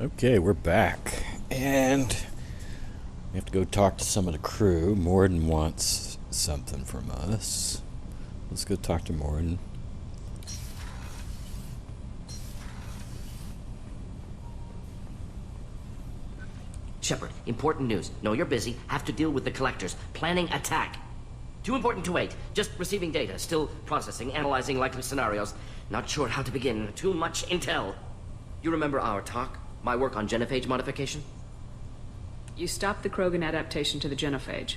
Okay, we're back, and we have to go talk to some of the crew. Mordin wants something from us. Let's go talk to Mordin. Shepard, important news. Know you're busy. Have to deal with the collectors. Planning attack. Too important to wait. Just receiving data. Still processing, analyzing likely scenarios. Not sure how to begin. Too much intel. You remember our talk? My work on genophage modification? You stopped the Krogan adaptation to the genophage.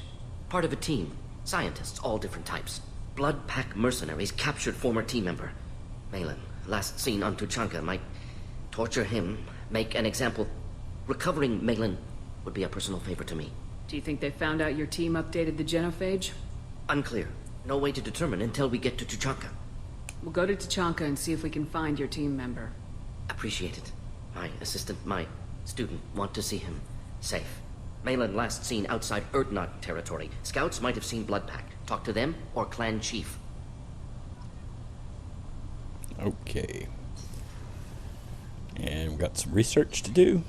Part of a team. Scientists, all different types. Blood pack mercenaries captured former team member. Malin, last seen on Tuchanka, might torture him, make an example. Recovering Malin would be a personal favor to me. Do you think they found out your team updated the genophage? Unclear. No way to determine until we get to Tuchanka. We'll go to Tuchanka and see if we can find your team member. Appreciate it. My assistant, my student, want to see him safe. Malin last seen outside Erdnot territory. Scouts might have seen Bloodpack. Talk to them or clan chief. Okay. And we've got some research to do.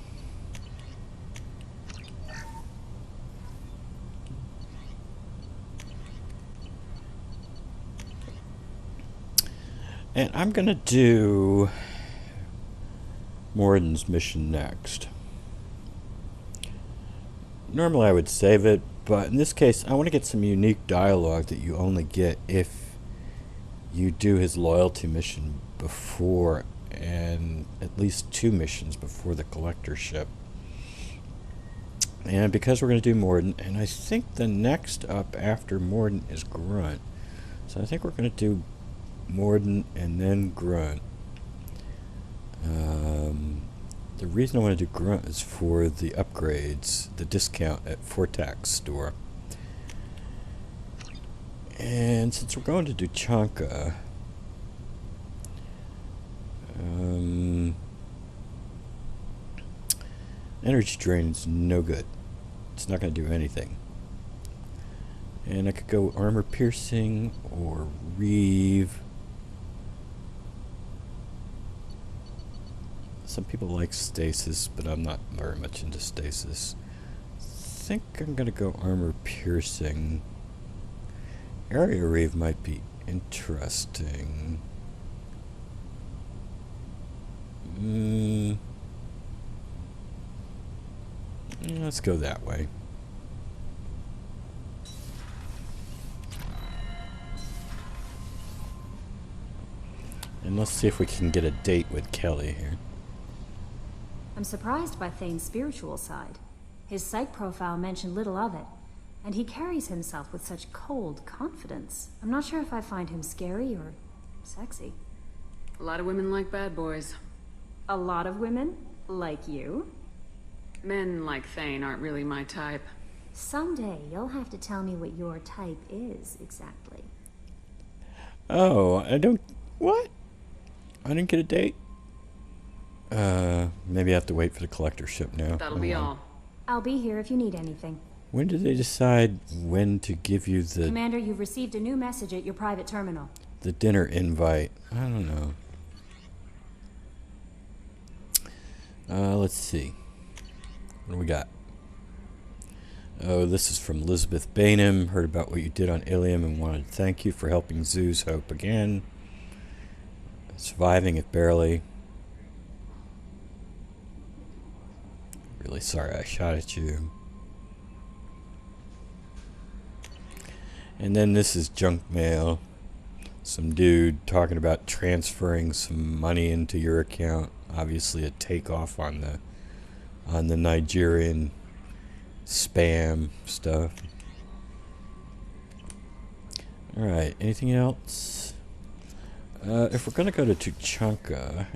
And I'm going to do Mordin's mission next. Normally I would save it, but in this case I want to get some unique dialogue that you only get if you do his loyalty mission before, and at least 2 missions before the collector ship. And because we're going to do Mordin, and I think the next up after Mordin is Grunt, so I think we're going to do Mordin and then Grunt. The reason I want to do Grunt is for the upgrades, the discount at Fortax store. And since we're going to Tuchanka, energy drain is no good. It's not going to do anything. And I could go armor piercing or reeve. Some people like stasis, but I'm not very much into stasis. I think I'm going to go armor piercing. Area reeve might be interesting. Let's go that way. And let's see if we can get a date with Kelly here. I'm surprised by Thane's spiritual side. His psych profile mentioned little of it, and he carries himself with such cold confidence. I'm not sure if I find him scary or sexy. A lot of women like bad boys. A lot of women? Like you? Men like Thane aren't really my type. Someday you'll have to tell me what your type is, exactly. Oh, I don't... What? I didn't get a date? Maybe I have to wait for the collector ship now. That'll be all. I'll be here if you need anything. When did they decide when to give you the... Commander, you've received a new message at your private terminal. The dinner invite? I don't know. Let's see. What do we got? Oh, this is from Elizabeth Bainham. Heard about what you did on Illium and wanted to thank you for helping Zoo's hope again. Surviving it barely. Really sorry I shot at you. And then this is junk mail. Some dude talking about transferring some money into your account. Obviously a takeoff on the Nigerian spam stuff. Alright, anything else? If we're gonna go to Tuchanka,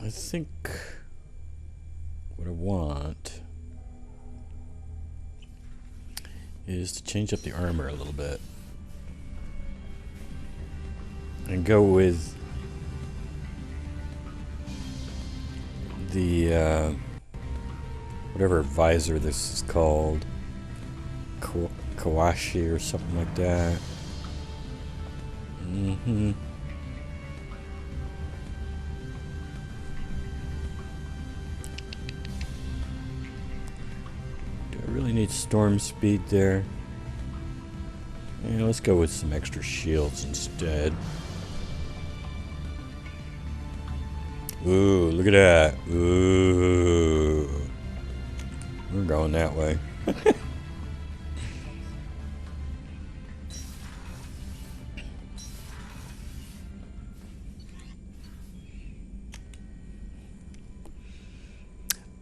I think what I want is to change up the armor a little bit and go with the whatever visor this is called, Kawashi or something like that. need storm speed there. Yeah, let's go with some extra shields instead. Ooh, look at that. Ooh. We're going that way.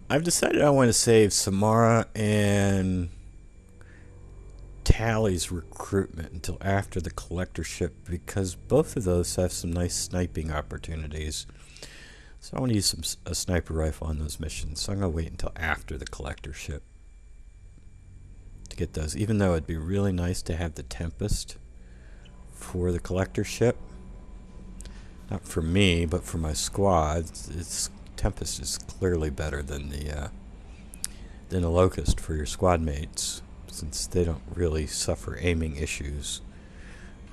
I've decided I want to save Samara and Tally's recruitment until after the collector ship because both of those have some nice sniping opportunities. So I want to use a sniper rifle on those missions. So I'm going to wait until after the collector ship to get those. Even though it'd be really nice to have the Tempest for the collector ship. Not for me, but for my squad. Tempest is clearly better than the Locust for your squad mates, since they don't really suffer aiming issues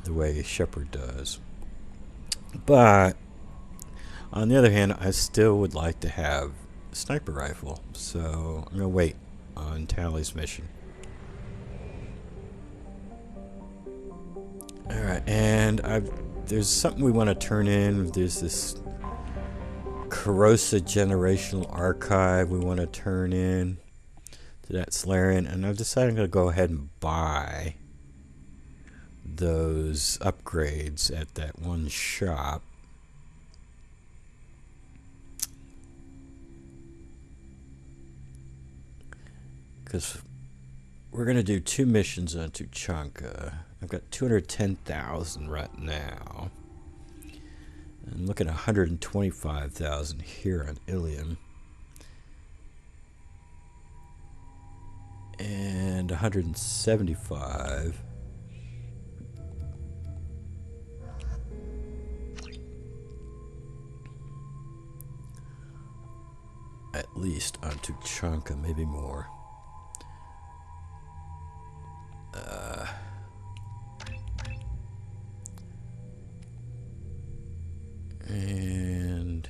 the way Shepard does. But on the other hand, I still would like to have a sniper rifle, so I'm going to wait on Tally's mission. Alright, and there's something we want to turn in. There's this Corrosive Generational Archive we want to turn in to that Salarian, and I've decided I'm going to go ahead and buy those upgrades at that one shop. Because we're going to do 2 missions on Tuchanka. I've got 210,000 right now. I'm looking at 125,000 here on Illium. And 175. At least on Tuchanka, maybe more. And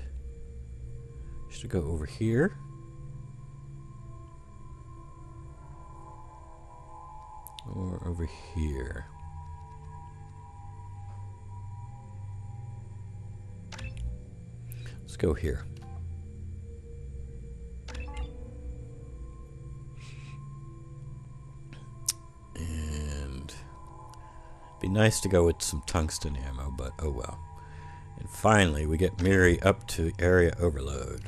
should go over here. Or over here. Let's go here. And be nice to go with some tungsten ammo, but oh well. And finally, we get Miri up to area overload.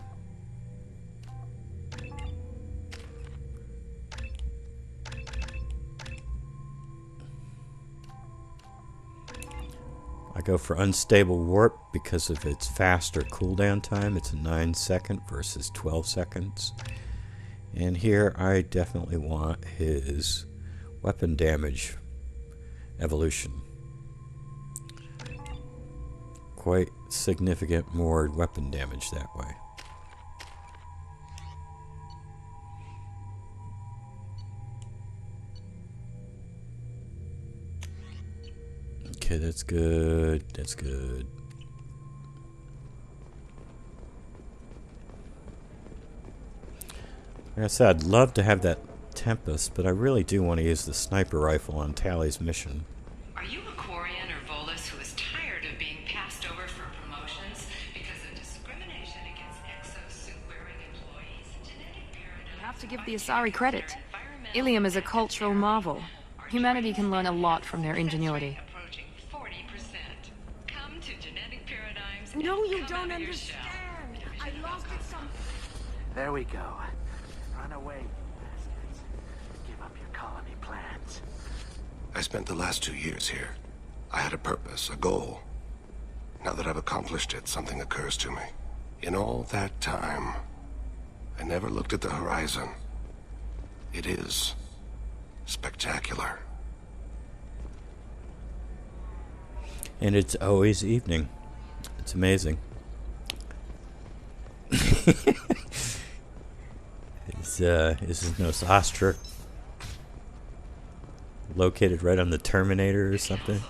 I go for unstable warp because of its faster cooldown time. It's a 9-second versus 12 seconds. And here I definitely want his weapon damage evolution. Quite significant more weapon damage that way. Okay, that's good. That's good. Like I said, I'd love to have that Tempest, but I really do want to use the sniper rifle on Tally's mission. Are you a Quarian or Volus who is tired of being passed over for promotions because of discrimination against exosuit-wearing employees? You have to give the Asari credit. Illium is a cultural marvel. Humanity can learn a lot from their ingenuity. No, you don't understand. I lost it some... There we go. Run away, bastards. Give up your colony plans. I spent the last 2 years here. I had a purpose, a goal. Now that I've accomplished it, something occurs to me. In all that time, I never looked at the horizon. It is spectacular. And it's always evening. It's amazing. This is Nostastra, located right on the Terminator or something.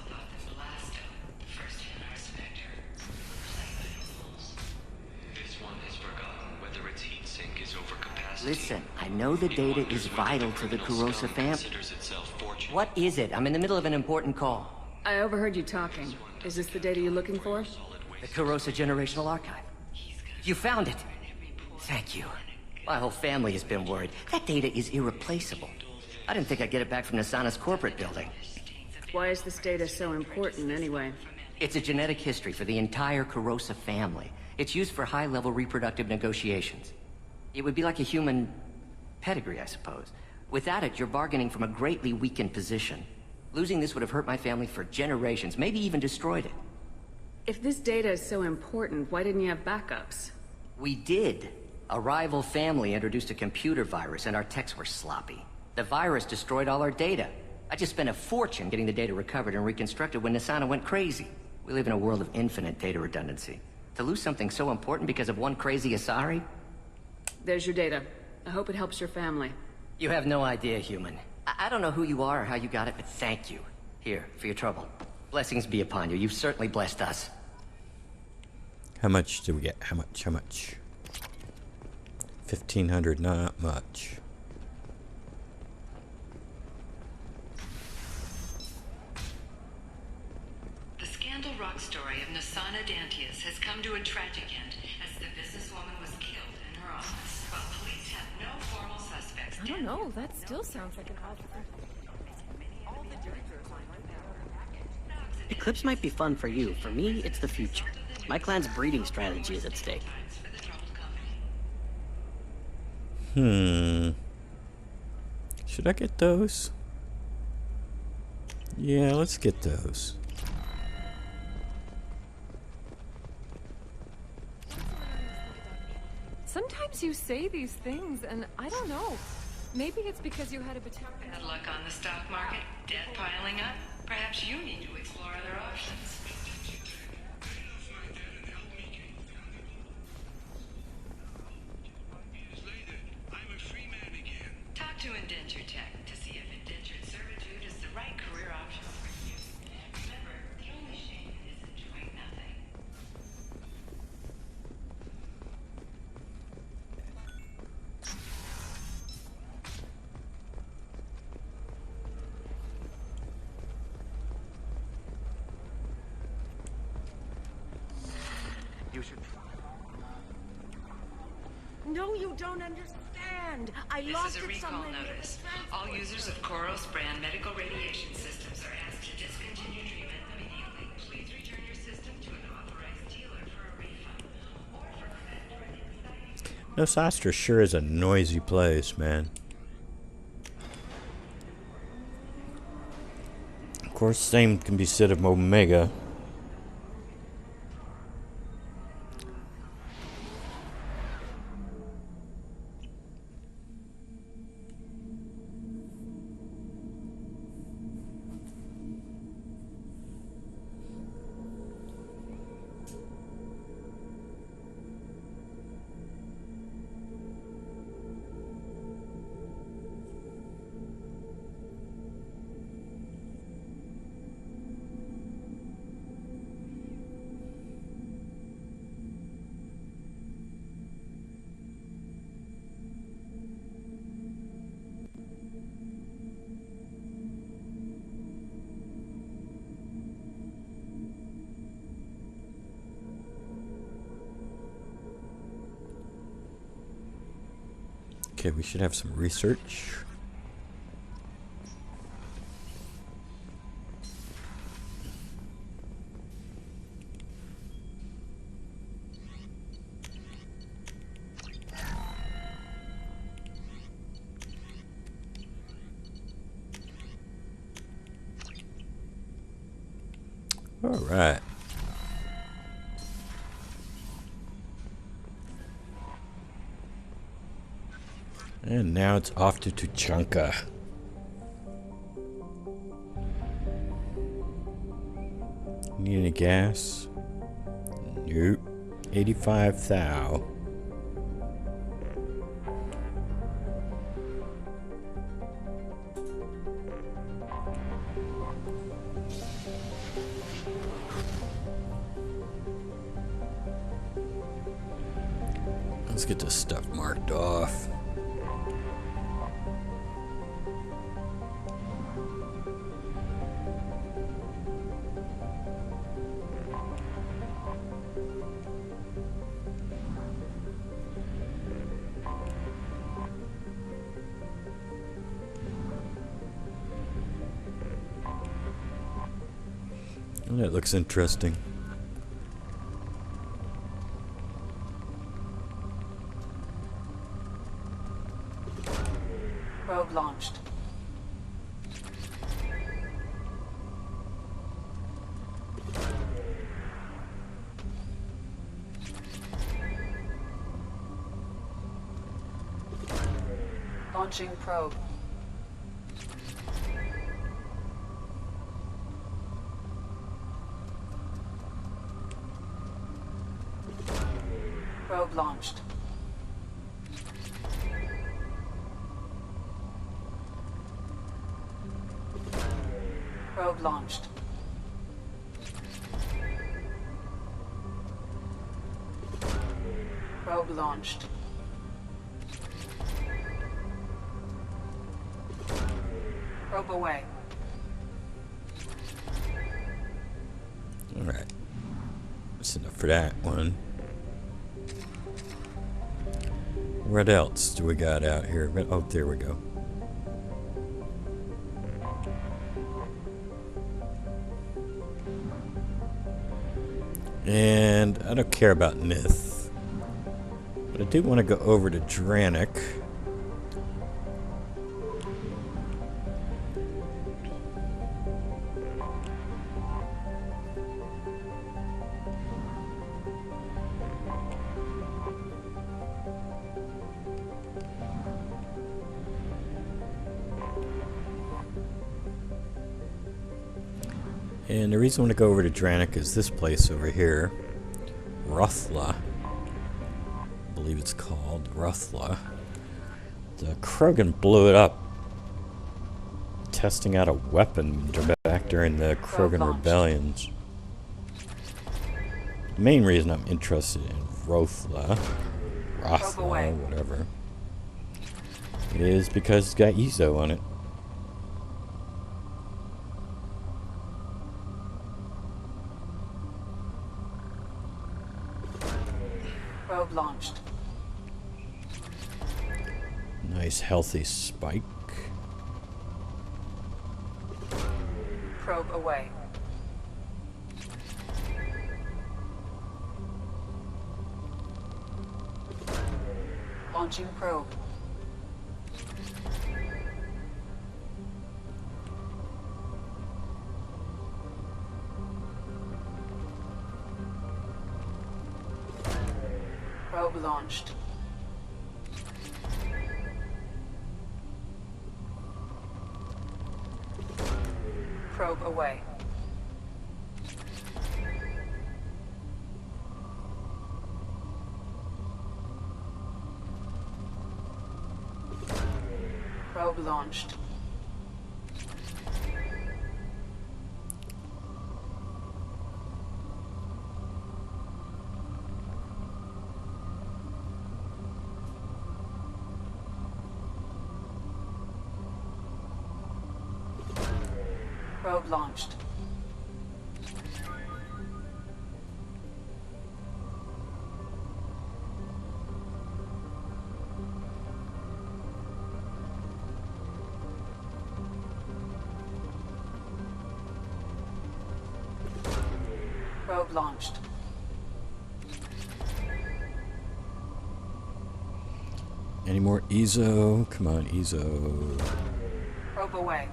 This one has forgotten whether its heat sink is over capacity Listen, I know the data is vital to the Kurosa family. What is it? I'm in the middle of an important call. I overheard you talking. Is this the data you're looking for? The Kurosa Generational Archive. You found it. Thank you. My whole family has been worried. That data is irreplaceable. I didn't think I'd get it back from Nasana's corporate building. Why is this data so important, anyway? It's a genetic history for the entire Kurosa family. It's used for high-level reproductive negotiations. It would be like a human pedigree, I suppose. Without it, you're bargaining from a greatly weakened position. Losing this would have hurt my family for generations, maybe even destroyed it. If this data is so important, why didn't you have backups? We did. A rival family introduced a computer virus, and our techs were sloppy. The virus destroyed all our data. I just spent a fortune getting the data recovered and reconstructed when Nasana went crazy. We live in a world of infinite data redundancy. To lose something so important because of one crazy Asari? There's your data. I hope it helps your family. You have no idea, human. I don't know who you are or how you got it, but thank you. Here, for your trouble. Blessings be upon you. You've certainly blessed us. How much do we get? How much? 1,500, not much. The Scandal Rock story of Nasana Dantius has come to a tragic end as the businesswoman was killed in her office. While police have no formal suspects. I don't know, that still sounds like an odd... Eclipse might be fun for you. For me, it's the future. My clan's breeding strategy is at stake. Should I get those? Yeah, let's get those. Sometimes you say these things, and I don't know. Maybe it's because you had a bad luck on the stock market, debt piling up. Perhaps you need to explore other options. Talk to Indentured Tech to see if indentured servitude is the right career option for you. Remember, the only shame is enjoying nothing. You should... No, you don't understand. I lost This is a it recall somewhere near the notice. transport All users of Koros brand medical radiation systems are asked to discontinue treatment immediately. Please return your system to an authorized dealer for a refund or for credit. No, Sastra sure is a noisy place, man. Of course, same can be said of Omega. Okay, we should have some research. All right. And now it's off to Tuchanka. Need any gas? Nope. 85 thou. Let's get this stuff marked off. That looks interesting. Probe launched. Launching probe. Probe launched. Probe launched. Probe launched. Probe away. Alright. That's enough for that one. What else do we got out here? Oh, there we go. And I don't care about Myth, but I do want to go over to Dranik. And the reason I want to go over to Dranik is this place over here, Rothla. I believe it's called Rothla. The Krogan blew it up, testing out a weapon back during the Krogan rebellions. The main reason I'm interested in Rothla, whatever, is because it's got Ezo on it. Probe launched. Nice healthy spike. Probe away. Launching probe. Probe launched. Probe away. Probe launched. Probe launched. Probe launched. Any more Ezo? Come on, Ezo. Probe away.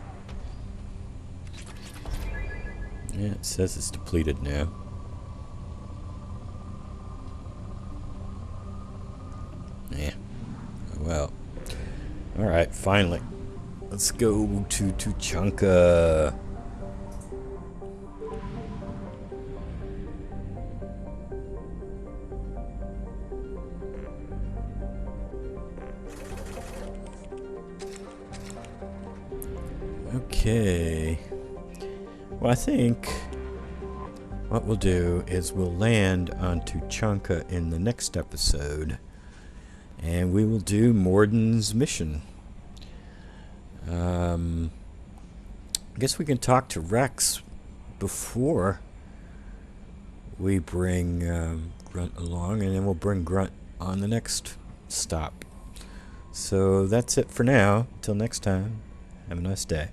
Yeah, it says it's depleted now. Yeah. Well. Alright, finally. Let's go to Tuchanka. Okay. Well, I think what we'll do is we'll land on Tuchanka in the next episode, and we will do Mordin's mission. I guess we can talk to Rex before we bring Grunt along, and then we'll bring Grunt on the next stop. So that's it for now. Till next time, have a nice day.